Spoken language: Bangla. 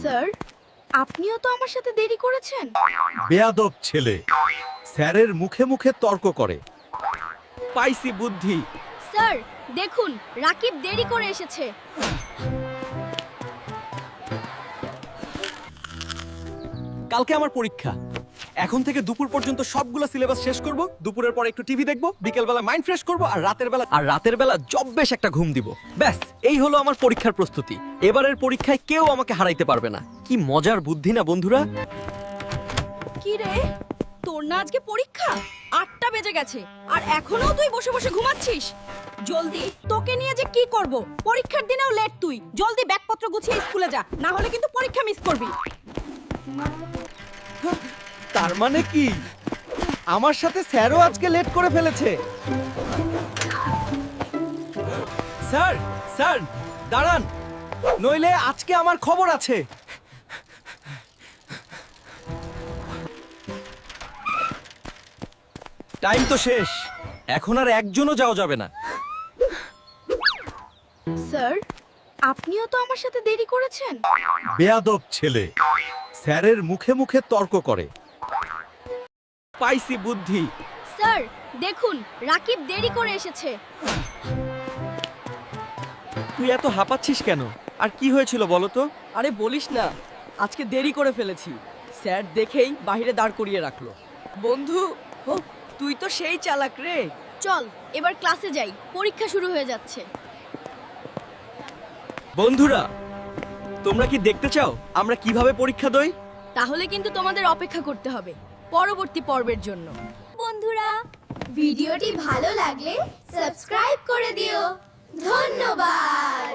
স্যার, আপনিও তো আমার সাথে দেরি করেছেন। বেয়াদব ছেলে, স্যারের মুখে মুখে তর্ক করে। পাইছি বুদ্ধি। স্যার দেখুন, রাকিব দেরি করে এসেছে। কালকে আমার পরীক্ষা। এখন থেকে দুপুর পর্যন্ত সবগুলো সিলেবাস শেষ করব। দুপুরের পর একটু টিভি দেখব, বিকেল বেলা মাইন্ড ফ্রেশ করব, আর রাতের বেলা জব্বেশ একটা ঘুম দিব। ব্যাস, এই হলো আমার পরীক্ষার প্রস্তুতি। এবারের পরীক্ষায় কেউ আমাকে হারাইতে পারবে না। কি মজার বুদ্ধি না বন্ধুরা? কি রে, তোর না আজকে পরীক্ষা? 8টা বেজে গেছে আর এখনো তুই বসে বসে ঘুমাচ্ছিস। জলদি, তোকে নিয়ে যে কি করব? পরীক্ষার দিনেও লেট তুই। জলদি ব্যাগপত্র গুছিয়ে স্কুলে যা, না হলে কিন্তু পরীক্ষা মিস করবি। তার মানে কি আমার সাথে স্যারও আজকে লেট করে ফেলেছে? স্যার, স্যার দাঁড়ান, নইলে আজকে আমার খবর আছে। টাইম তো শেষ, এখন আর একজনও যাওয়া যাবে না। স্যার, আপনিও তো আমার সাথে দেরি করেছেন। বেয়াদব ছেলে, স্যারের মুখে মুখে তর্ক করে। পাইছি বুদ্ধি। স্যার দেখুন, রাকিব দেরি করে এসেছে। তুই এত হাঁপাচ্ছিস কেন? আর কি হয়েছিল বলো তো? আরে বলিস না, আজকে দেরি করে ফেলেছি। স্যার দেখেই বাইরে দাঁড় করিয়ে রাখলো। বন্ধু, ও তুই তো সেই চালাক রে। চল এবার ক্লাসে যাই, পরীক্ষা শুরু হয়ে যাচ্ছে। বন্ধুরা, তোমরা কি দেখতে চাও আমরা কিভাবে পরীক্ষা দেই? তাহলে কিন্তু তোমাদের অপেক্ষা করতে হবে পরবর্তী পর্বের জন্য। বন্ধুরা, ভিডিওটি ভালো লাগলে সাবস্ক্রাইব করে দিও। ধন্যবাদ।